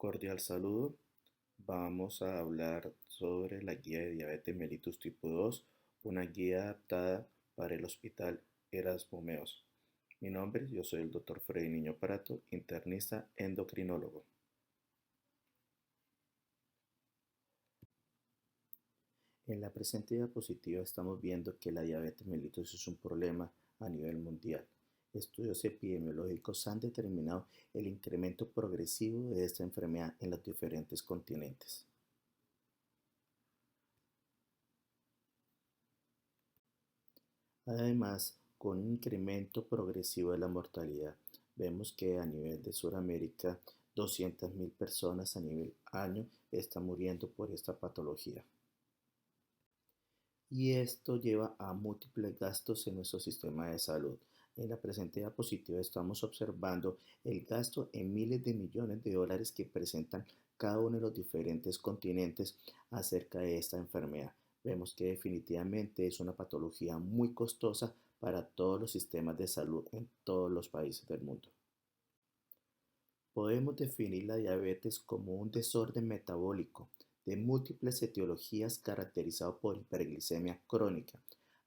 Cordial saludo. Vamos a hablar sobre la guía de diabetes mellitus tipo 2, una guía adaptada para el Hospital Erasmo Meos. Yo soy el Dr. Freddy Niño Prato, internista endocrinólogo. En la presente diapositiva estamos viendo que la diabetes mellitus es un problema a nivel mundial. Estudios epidemiológicos han determinado el incremento progresivo de esta enfermedad en los diferentes continentes. Además, con un incremento progresivo de la mortalidad, vemos que a nivel de Sudamérica, 200.000 personas a nivel año están muriendo por esta patología. Y esto lleva a múltiples gastos en nuestro sistema de salud. En la presente diapositiva estamos observando el gasto en miles de millones de dólares que presentan cada uno de los diferentes continentes acerca de esta enfermedad. Vemos que definitivamente es una patología muy costosa para todos los sistemas de salud en todos los países del mundo. Podemos definir la diabetes como un desorden metabólico de múltiples etiologías caracterizado por hiperglicemia crónica,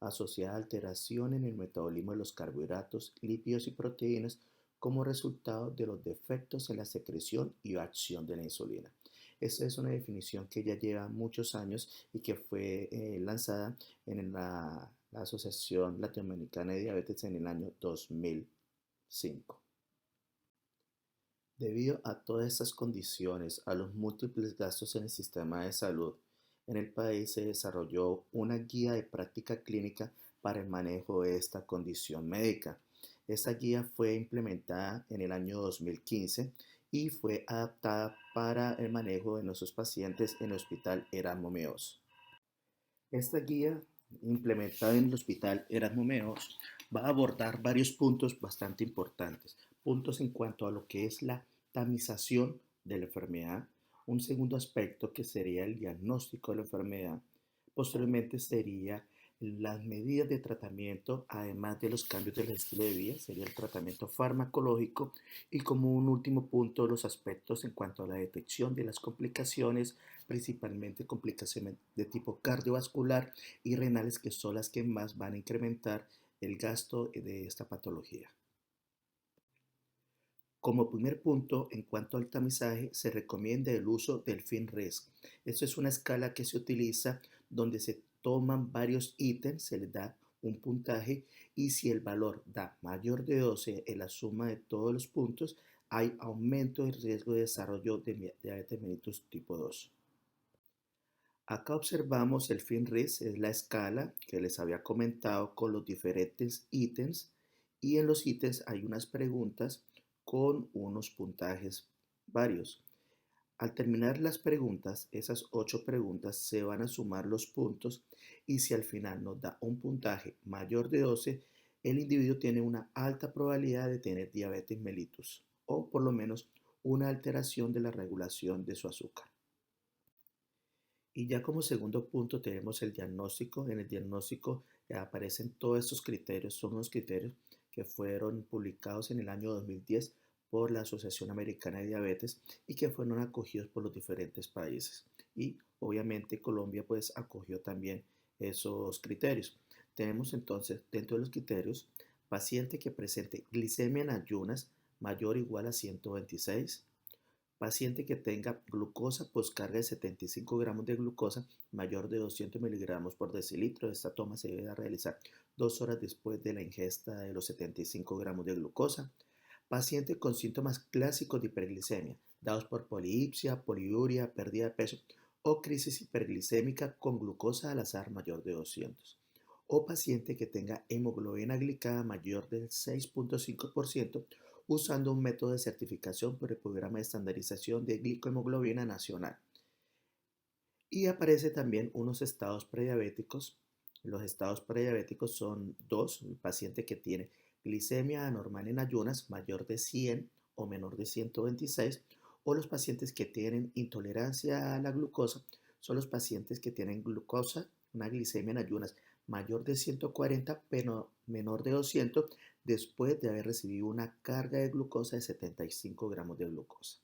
asociada a alteración en el metabolismo de los carbohidratos, lípidos y proteínas como resultado de los defectos en la secreción y acción de la insulina. Esta es una definición que ya lleva muchos años y que fue lanzada en la Asociación Latinoamericana de Diabetes en el año 2005. Debido a todas estas condiciones, a los múltiples gastos en el sistema de salud, en el país se desarrolló una guía de práctica clínica para el manejo de esta condición médica. Esta guía fue implementada en el año 2015 y fue adaptada para el manejo de nuestros pacientes en el Hospital Erasmo Meos. Esta guía, implementada en el Hospital Erasmo Meos, va a abordar varios puntos bastante importantes. Puntos en cuanto a lo que es la tamización de la enfermedad. Un segundo aspecto que sería el diagnóstico de la enfermedad. Posteriormente sería las medidas de tratamiento, además de los cambios del estilo de vida, sería el tratamiento farmacológico y como un último punto los aspectos en cuanto a la detección de las complicaciones, principalmente complicaciones de tipo cardiovascular y renales, que son las que más van a incrementar el gasto de esta patología. Como primer punto, en cuanto al tamizaje, se recomienda el uso del FINRES. Esto es una escala que se utiliza donde se toman varios ítems, se les da un puntaje y si el valor da mayor de 12 en la suma de todos los puntos, hay aumento del riesgo de desarrollo de diabetes mellitus tipo 2. Acá observamos el FINRIS, es la escala que les había comentado con los diferentes ítems y en los ítems hay unas preguntas con unos puntajes varios. Al terminar las preguntas, esas 8 preguntas se van a sumar los puntos y si al final nos da un puntaje mayor de 12, el individuo tiene una alta probabilidad de tener diabetes mellitus o por lo menos una alteración de la regulación de su azúcar. Y ya como segundo punto tenemos el diagnóstico. En el diagnóstico aparecen todos estos criterios, son unos criterios que fueron publicados en el año 2010 por la Asociación Americana de Diabetes y que fueron acogidos por los diferentes países. Y obviamente Colombia pues acogió también esos criterios. Tenemos entonces dentro de los criterios paciente que presente glicemia en ayunas mayor o igual a 126, paciente que tenga glucosa postcarga de 75 gramos de glucosa mayor de 200 miligramos por decilitro. Esta toma se debe realizar 2 horas después de la ingesta de los 75 gramos de glucosa. Paciente con síntomas clásicos de hiperglicemia, dados por polipsia, poliuria, pérdida de peso o crisis hiperglicémica con glucosa al azar mayor de 200. O paciente que tenga hemoglobina glicada mayor del 6.5% usando un método de certificación por el Programa de Estandarización de Glicohemoglobina Nacional. Y aparece también unos estados prediabéticos. Los estados prediabéticos son dos: el paciente que tiene glicemia anormal en ayunas mayor de 100 o menor de 126, o los pacientes que tienen intolerancia a la glucosa, son los pacientes que tienen glucosa, una glicemia en ayunas mayor de 140 pero menor de 200 después de haber recibido una carga de glucosa de 75 gramos de glucosa.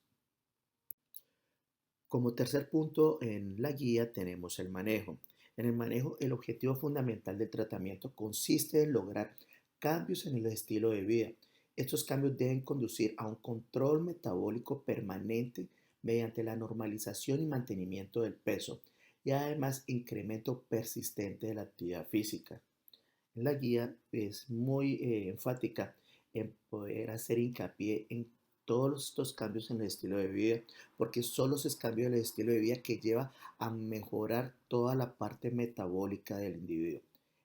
Como tercer punto en la guía tenemos el manejo. En el manejo, el objetivo fundamental del tratamiento consiste en lograr cambios en el estilo de vida. Estos cambios deben conducir a un control metabólico permanente mediante la normalización y mantenimiento del peso y además incremento persistente de la actividad física. La guía es muy enfática en poder hacer hincapié en todos estos cambios en el estilo de vida, porque son los cambios del estilo de vida que lleva a mejorar toda la parte metabólica del individuo.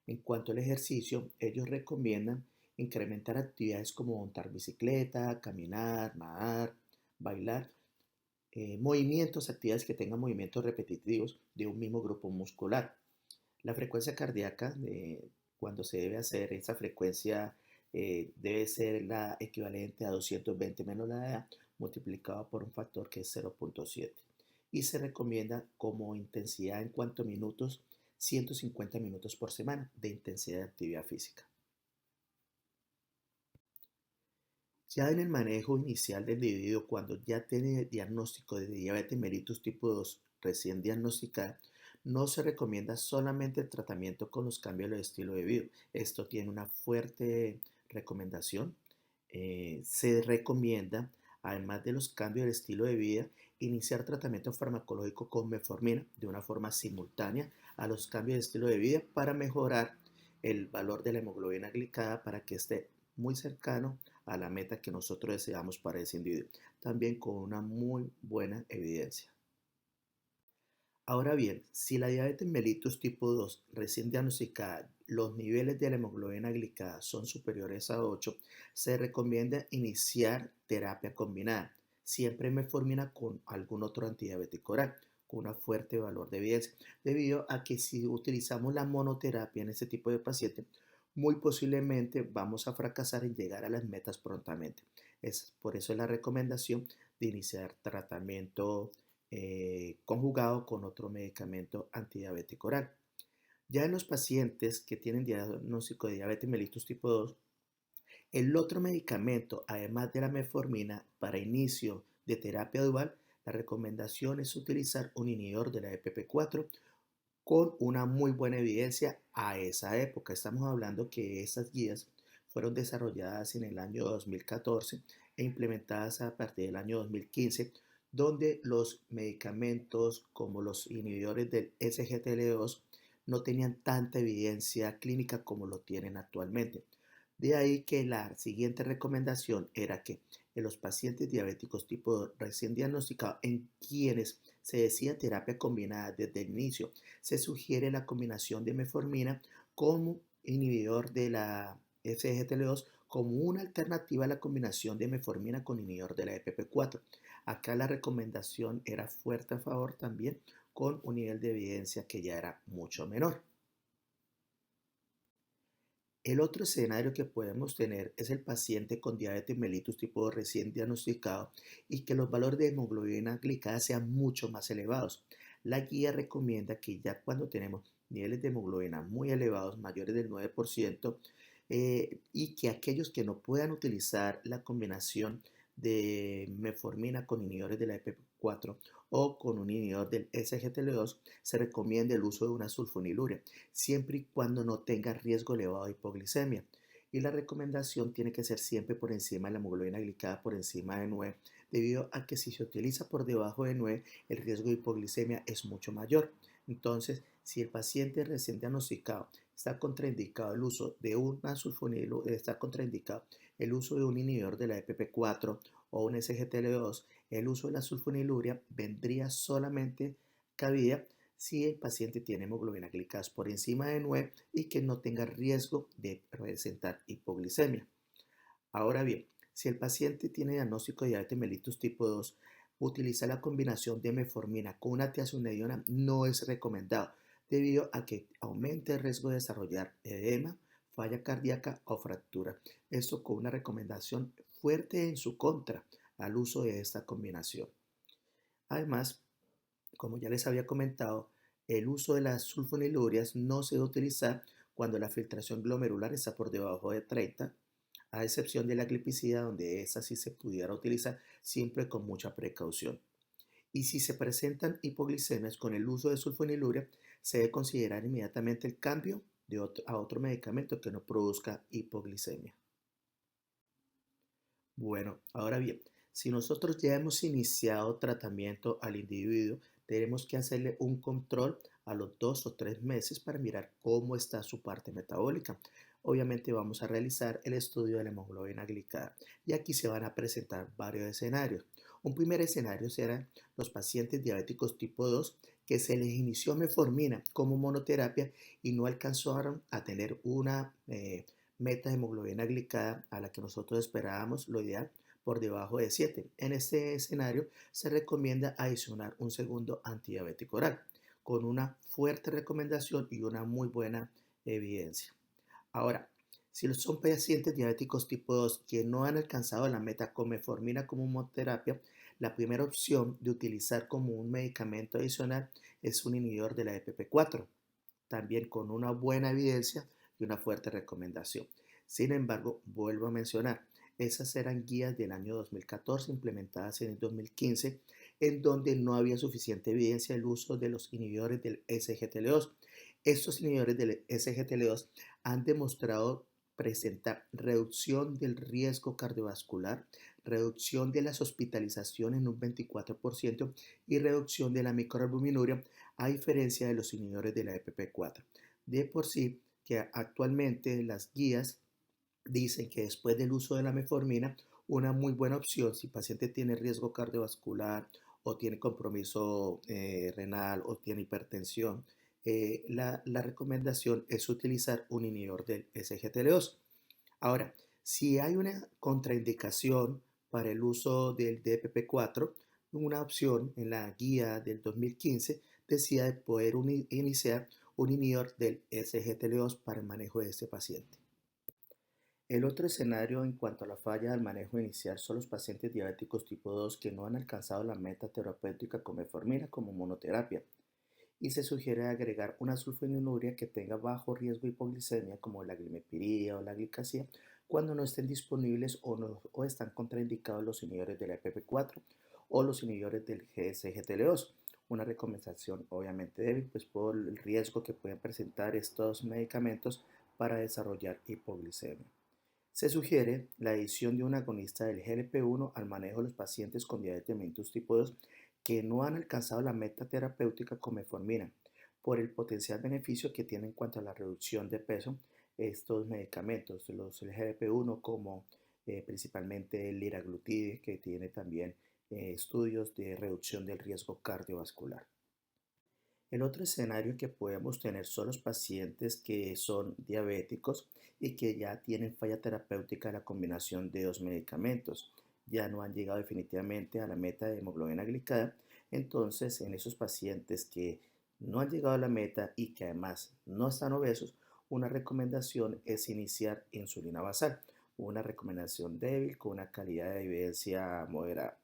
En cuanto al ejercicio, ellos recomiendan incrementar actividades como montar bicicleta, caminar, nadar, bailar, movimientos, actividades que tengan movimientos repetitivos de un mismo grupo muscular. La frecuencia cardíaca, cuando se debe hacer esa frecuencia, debe ser la equivalente a 220 menos la edad multiplicado por un factor que es 0.7. Y se recomienda como intensidad en cuanto a minutos, 150 minutos por semana de intensidad de actividad física. Ya en el manejo inicial del individuo, cuando ya tiene diagnóstico de diabetes mellitus tipo 2 recién diagnosticada, no se recomienda solamente el tratamiento con los cambios del estilo de vida. Esto tiene una fuerte recomendación. Se recomienda, además de los cambios del estilo de vida, iniciar tratamiento farmacológico con metformina de una forma simultánea a los cambios de estilo de vida para mejorar el valor de la hemoglobina glicada para que esté muy cercano a la meta que nosotros deseamos para ese individuo, también con una muy buena evidencia. Ahora bien, si la diabetes mellitus tipo 2 recién diagnosticada, los niveles de la hemoglobina glicada son superiores a 8, se recomienda iniciar terapia combinada, siempre metformina con algún otro antidiabético oral, con un fuerte valor de evidencia, debido a que si utilizamos la monoterapia en este tipo de pacientes, muy posiblemente vamos a fracasar en llegar a las metas prontamente. Por eso es la recomendación de iniciar tratamiento conjugado con otro medicamento antidiabético oral. Ya en los pacientes que tienen diagnóstico de diabetes mellitus tipo 2, el otro medicamento, además de la metformina, para inicio de terapia dual, la recomendación es utilizar un inhibidor de la EPP4 con una muy buena evidencia a esa época. Estamos hablando que estas guías fueron desarrolladas en el año 2014 e implementadas a partir del año 2015, donde los medicamentos como los inhibidores del SGLT2 no tenían tanta evidencia clínica como lo tienen actualmente. De ahí que la siguiente recomendación era que en los pacientes diabéticos tipo 2 recién diagnosticados, en quienes se decía terapia combinada desde el inicio, se sugiere la combinación de metformina como inhibidor de la SGLT2 como una alternativa a la combinación de metformina con inhibidor de la EPP4. Acá la recomendación era fuerte a favor también con un nivel de evidencia que ya era mucho menor. El otro escenario que podemos tener es el paciente con diabetes mellitus tipo 2 recién diagnosticado y que los valores de hemoglobina glicada sean mucho más elevados. La guía recomienda que ya cuando tenemos niveles de hemoglobina muy elevados, mayores del 9%, y que aquellos que no puedan utilizar la combinación de metformina con inhibidores de la EP4 o con un inhibidor del SGLT2, se recomienda el uso de una sulfonilurea, siempre y cuando no tenga riesgo elevado de hipoglicemia. Y la recomendación tiene que ser siempre por encima de la hemoglobina glicada por encima de 9, debido a que si se utiliza por debajo de 9, el riesgo de hipoglicemia es mucho mayor. Entonces, si el paciente recién diagnosticado está contraindicado el uso de una sulfonilurea, está contraindicado el uso de un inhibidor de la EPP4 o un SGLT2, el uso de la sulfonilurea vendría solamente cabida si el paciente tiene hemoglobina glicada por encima de 9 y que no tenga riesgo de presentar hipoglicemia. Ahora bien, si el paciente tiene diagnóstico de diabetes mellitus tipo 2, utilizar la combinación de metformina con una tiazonediona no es recomendado debido a que aumenta el riesgo de desarrollar edema, falla cardíaca o fractura. Esto con una recomendación fuerte en su contra al uso de esta combinación. Además, como ya les había comentado, el uso de las sulfonilurias no se debe utilizar cuando la filtración glomerular está por debajo de 30, a excepción de la glipicida, donde esa sí se pudiera utilizar siempre con mucha precaución. Y si se presentan hipoglicemias con el uso de sulfonilurea, se debe considerar inmediatamente el cambio a otro medicamento que no produzca hipoglicemia. Bueno, ahora bien, si nosotros ya hemos iniciado tratamiento al individuo, tenemos que hacerle un control a los 2 o 3 meses para mirar cómo está su parte metabólica. Obviamente vamos a realizar el estudio de la hemoglobina glicada y aquí se van a presentar varios escenarios. Un primer escenario será los pacientes diabéticos tipo 2 que se les inició metformina como monoterapia y no alcanzaron a tener una meta de hemoglobina glicada a la que nosotros esperábamos, lo ideal, por debajo de 7. En este escenario se recomienda adicionar un segundo antidiabético oral, con una fuerte recomendación y una muy buena evidencia. Ahora, si son pacientes diabéticos tipo 2 que no han alcanzado la meta con metformina como monoterapia, la primera opción de utilizar como un medicamento adicional es un inhibidor de la EPP4, también con una buena evidencia y una fuerte recomendación. Sin embargo, vuelvo a mencionar, esas eran guías del año 2014 implementadas en el 2015, en donde no había suficiente evidencia del uso de los inhibidores del SGLT2. Estos inhibidores del SGLT2 han demostrado presentar reducción del riesgo cardiovascular, reducción de las hospitalizaciones en un 24% y reducción de la microalbuminuria a diferencia de los inhibidores de la EPP4. De por sí, que actualmente las guías dicen que después del uso de la metformina, una muy buena opción si el paciente tiene riesgo cardiovascular o tiene compromiso renal o tiene hipertensión, la recomendación es utilizar un inhibidor del SGLT2. Ahora, si hay una contraindicación para el uso del DPP4, una opción en la guía del 2015 decía de poder iniciar un inhibidor del SGLT2 para el manejo de este paciente. El otro escenario en cuanto a la falla del manejo inicial son los pacientes diabéticos tipo 2 que no han alcanzado la meta terapéutica con metformina como monoterapia y se sugiere agregar una sulfonilurea que tenga bajo riesgo de hipoglicemia como la glimepiridina o la glicazida cuando no estén disponibles o están contraindicados los inhibidores de la EPP4 o los inhibidores del GSGT2. Una recomendación obviamente débil pues por el riesgo que pueden presentar estos medicamentos para desarrollar hipoglicemia. Se sugiere la adición de un agonista del GLP-1 al manejo de los pacientes con diabetes mellitus tipo 2 que no han alcanzado la meta terapéutica con metformina por el potencial beneficio que tiene en cuanto a la reducción de peso estos medicamentos, los GLP-1 como principalmente el liraglutide que tiene también estudios de reducción del riesgo cardiovascular. El otro escenario que podemos tener son los pacientes que son diabéticos y que ya tienen falla terapéutica de la combinación de dos medicamentos. Ya no han llegado definitivamente a la meta de hemoglobina glicada. Entonces, en esos pacientes que no han llegado a la meta y que además no están obesos, una recomendación es iniciar insulina basal, una recomendación débil con una calidad de evidencia moderada.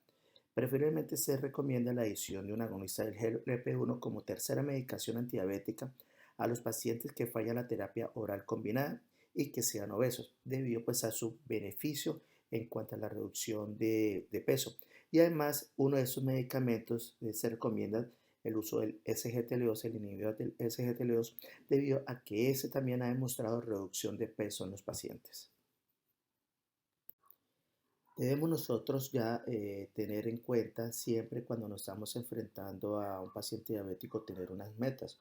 Preferiblemente se recomienda la adición de un agonista del GLP-1 como tercera medicación antidiabética a los pacientes que fallan la terapia oral combinada y que sean obesos, debido pues a su beneficio en cuanto a la reducción de peso. Y además, uno de esos medicamentos se recomienda el uso del SGLT2, el inhibidor del SGLT2, debido a que ese también ha demostrado reducción de peso en los pacientes. Debemos nosotros ya tener en cuenta siempre cuando nos estamos enfrentando a un paciente diabético tener unas metas.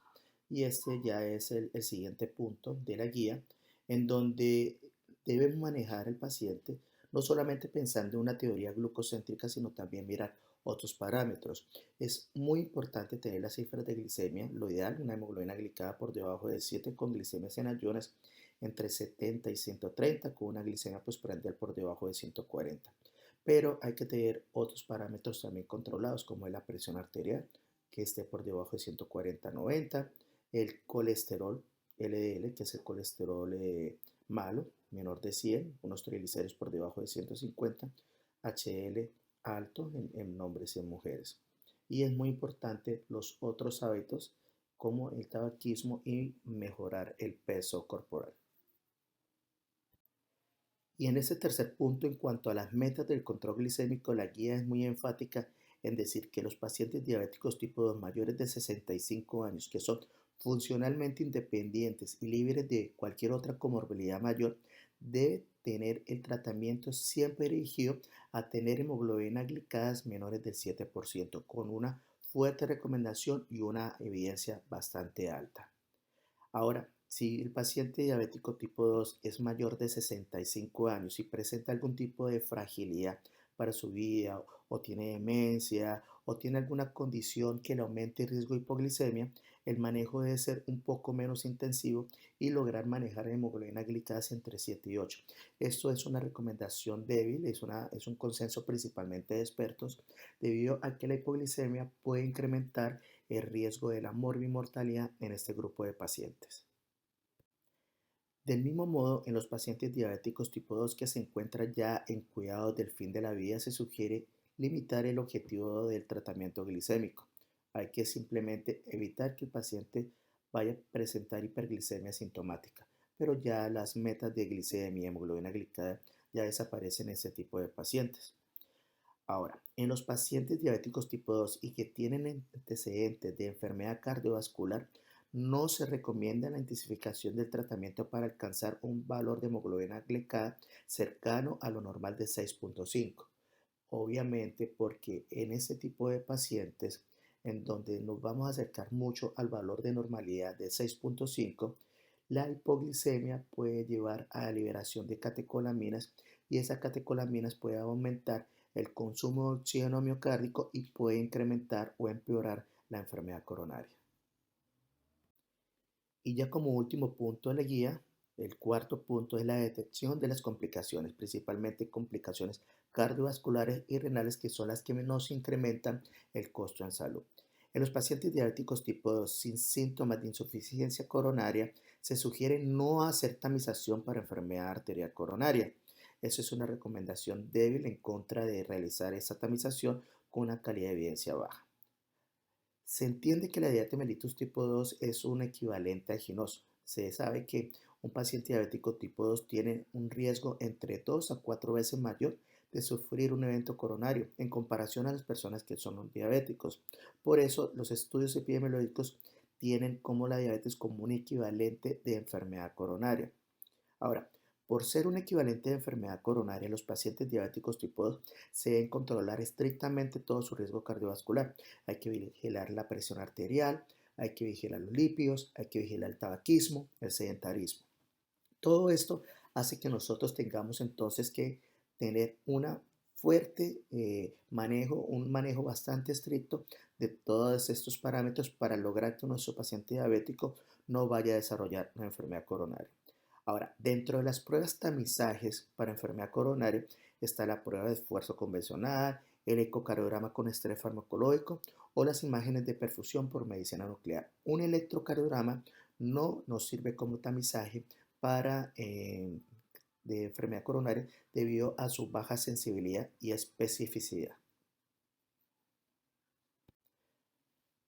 Y este ya es el siguiente punto de la guía en donde debemos manejar al paciente no solamente pensando en una teoría glucocéntrica, sino también mirar otros parámetros. Es muy importante tener las cifras de glicemia, lo ideal, una hemoglobina glicada por debajo de 7 con glicemias en ayunas entre 70 y 130 con una glicemia postprandial por debajo de 140. Pero hay que tener otros parámetros también controlados, como es la presión arterial, que esté por debajo de 140-90, el colesterol LDL, que es el colesterol malo, menor de 100, unos triglicéridos por debajo de 150, HDL alto en hombres y en mujeres. Y es muy importante los otros hábitos como el tabaquismo y mejorar el peso corporal. Y en ese tercer punto, en cuanto a las metas del control glicémico, la guía es muy enfática en decir que los pacientes diabéticos tipo 2 mayores de 65 años, que son funcionalmente independientes y libres de cualquier otra comorbilidad mayor, deben tener el tratamiento siempre dirigido a tener hemoglobina glicadas menores del 7%, con una fuerte recomendación y una evidencia bastante alta. Ahora, si el paciente diabético tipo 2 es mayor de 65 años y presenta algún tipo de fragilidad para su vida o tiene demencia o tiene alguna condición que le aumente el riesgo de hipoglicemia, el manejo debe ser un poco menos intensivo y lograr manejar hemoglobina glicada entre 7 y 8. Esto es una recomendación débil, es un consenso principalmente de expertos, debido a que la hipoglicemia puede incrementar el riesgo de la morbimortalidad en este grupo de pacientes. Del mismo modo, en los pacientes diabéticos tipo 2 que se encuentran ya en cuidados del fin de la vida, se sugiere limitar el objetivo del tratamiento glicémico. Hay que simplemente evitar que el paciente vaya a presentar hiperglicemia sintomática, pero ya las metas de glicemia y hemoglobina glicada ya desaparecen en ese tipo de pacientes. Ahora, en los pacientes diabéticos tipo 2 y que tienen antecedentes de enfermedad cardiovascular, no se recomienda la intensificación del tratamiento para alcanzar un valor de hemoglobina glicada cercano a lo normal de 6.5. Obviamente porque en ese tipo de pacientes en donde nos vamos a acercar mucho al valor de normalidad de 6.5, la hipoglicemia puede llevar a la liberación de catecolaminas y esas catecolaminas pueden aumentar el consumo de oxígeno miocárdico y puede incrementar o empeorar la enfermedad coronaria. Y ya como último punto de la guía, el cuarto punto es la detección de las complicaciones, principalmente complicaciones cardiovasculares y renales, que son las que menos incrementan el costo en salud. En los pacientes diabéticos tipo 2 sin síntomas de insuficiencia coronaria, se sugiere no hacer tamización para enfermedad arterial coronaria. Eso es una recomendación débil en contra de realizar esa tamización con una calidad de evidencia baja. Se entiende que la diabetes mellitus tipo 2 es un equivalente al ginoso. Se sabe que un paciente diabético tipo 2 tiene un riesgo entre 2 a 4 veces mayor de sufrir un evento coronario en comparación a las personas que son diabéticos. Por eso, los estudios epidemiológicos tienen como la diabetes como un equivalente de enfermedad coronaria. Ahora, por ser un equivalente de enfermedad coronaria, los pacientes diabéticos tipo 2 se deben controlar estrictamente todo su riesgo cardiovascular. Hay que vigilar la presión arterial, hay que vigilar los lípidos, hay que vigilar el tabaquismo, el sedentarismo. Todo esto hace que nosotros tengamos entonces que tener una fuerte manejo, un manejo bastante estricto de todos estos parámetros para lograr que nuestro paciente diabético no vaya a desarrollar una enfermedad coronaria. Ahora, dentro de las pruebas tamizajes para enfermedad coronaria está la prueba de esfuerzo convencional, el ecocardiograma con estrés farmacológico o las imágenes de perfusión por medicina nuclear. Un electrocardiograma no nos sirve como tamizaje para de enfermedad coronaria debido a su baja sensibilidad y especificidad.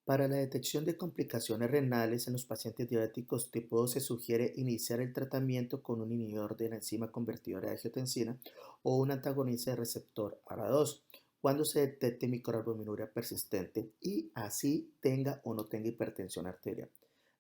Para la detección de complicaciones renales en los pacientes diabéticos tipo 2 se sugiere iniciar el tratamiento con un inhibidor de la enzima convertidora de angiotensina o un antagonista de receptor ARA2 cuando se detecte microalbuminuria persistente y así tenga o no tenga hipertensión arterial.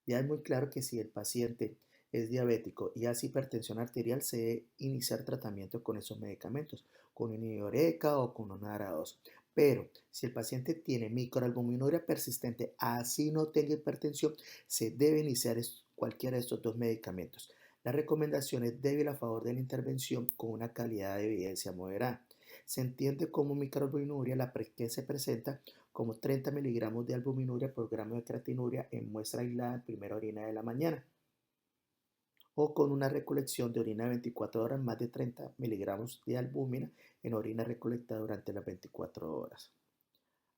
Ya es muy claro que si el paciente es diabético y hace hipertensión arterial, se debe iniciar tratamiento con esos medicamentos, con un inhibidor ECA o con un ARA2. Pero si el paciente tiene microalbuminuria persistente, así no tenga hipertensión, se debe iniciar cualquiera de estos dos medicamentos. La recomendación es débil a favor de la intervención con una calidad de evidencia moderada. Se entiende como microalbuminuria la que se presenta como 30 miligramos de albuminuria por gramo de creatinuria en muestra aislada en primera orina de la mañana, o con una recolección de orina de 24 horas más de 30 miligramos de albúmina en orina recolectada durante las 24 horas.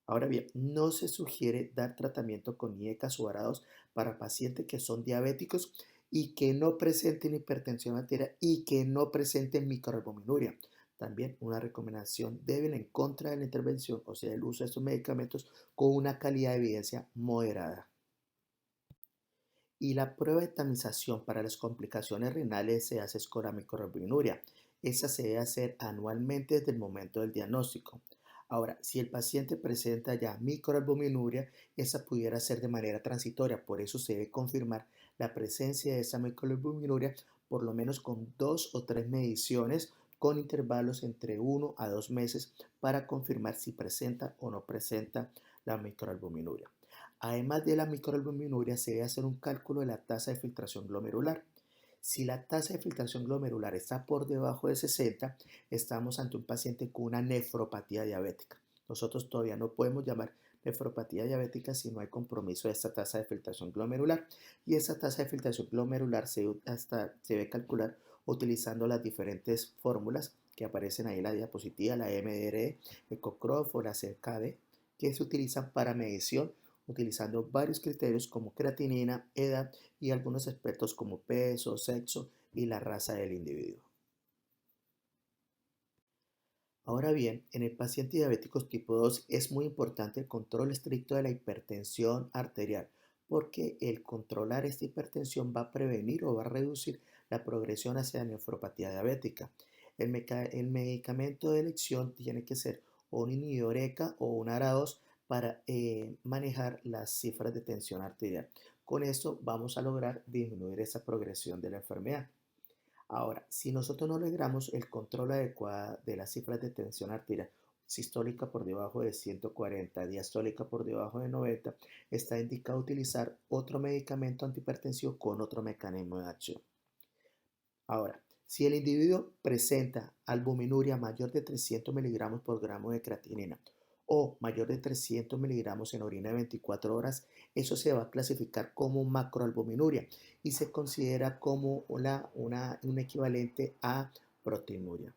Ahora bien, no se sugiere dar tratamiento con IECAS o ARA2 para pacientes que son diabéticos y que no presenten hipertensión arterial y que no presenten microalbuminuria. También una recomendación débil en contra de la intervención, o sea, el uso de estos medicamentos con una calidad de evidencia moderada. Y la prueba de tamización para las complicaciones renales se hace con la microalbuminuria. Esa se debe hacer anualmente desde el momento del diagnóstico. Ahora, si el paciente presenta ya microalbuminuria, esa pudiera ser de manera transitoria, por eso se debe confirmar la presencia de esa microalbuminuria por lo menos con 2 o 3 mediciones con intervalos entre 1 a 2 meses para confirmar si presenta o no presenta la microalbuminuria. Además de la microalbuminuria, se debe hacer un cálculo de la tasa de filtración glomerular. Si la tasa de filtración glomerular está por debajo de 60, estamos ante un paciente con una nefropatía diabética. Nosotros todavía no podemos llamar nefropatía diabética si no hay compromiso de esta tasa de filtración glomerular. Y esa tasa de filtración glomerular se debe calcular utilizando las diferentes fórmulas que aparecen ahí en la diapositiva, la MDRE, EcoCroft o la CKD, que se utilizan para medición utilizando varios criterios como creatinina, edad y algunos aspectos como peso, sexo y la raza del individuo. Ahora bien, en el paciente diabético tipo 2 es muy importante el control estricto de la hipertensión arterial, porque el controlar esta hipertensión va a prevenir o va a reducir la progresión hacia la nefropatía diabética. El medicamento de elección tiene que ser un inhibidor ECA o un ARA2 para manejar las cifras de tensión arterial. Con esto vamos a lograr disminuir esa progresión de la enfermedad. Ahora, si nosotros no logramos el control adecuado de las cifras de tensión arterial, sistólica por debajo de 140, diastólica por debajo de 90, está indicado utilizar otro medicamento antihipertensivo con otro mecanismo de acción. Ahora, si el individuo presenta albuminuria mayor de 300 miligramos por gramo de creatinina o mayor de 300 miligramos en orina de 24 horas, eso se va a clasificar como macroalbuminuria y se considera como un equivalente a proteinuria.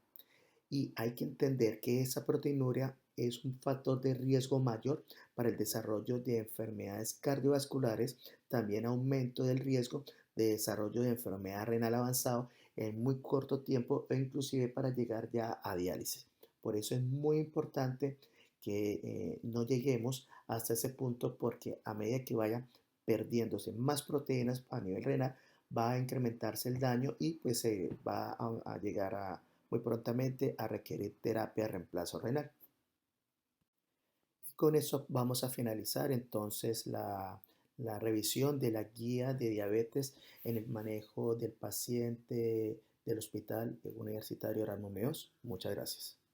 Y hay que entender que esa proteinuria es un factor de riesgo mayor para el desarrollo de enfermedades cardiovasculares, también aumento del riesgo de desarrollo de enfermedad renal avanzado en muy corto tiempo e inclusive para llegar ya a diálisis. Por eso es muy importante que no lleguemos hasta ese punto porque a medida que vayan perdiéndose más proteínas a nivel renal, va a incrementarse el daño y pues se va a llegar a muy prontamente a requerir terapia de reemplazo renal. Y con eso vamos a finalizar entonces la revisión de la guía de diabetes en el manejo del paciente del Hospital Universitario Erasmus Meos. Muchas gracias.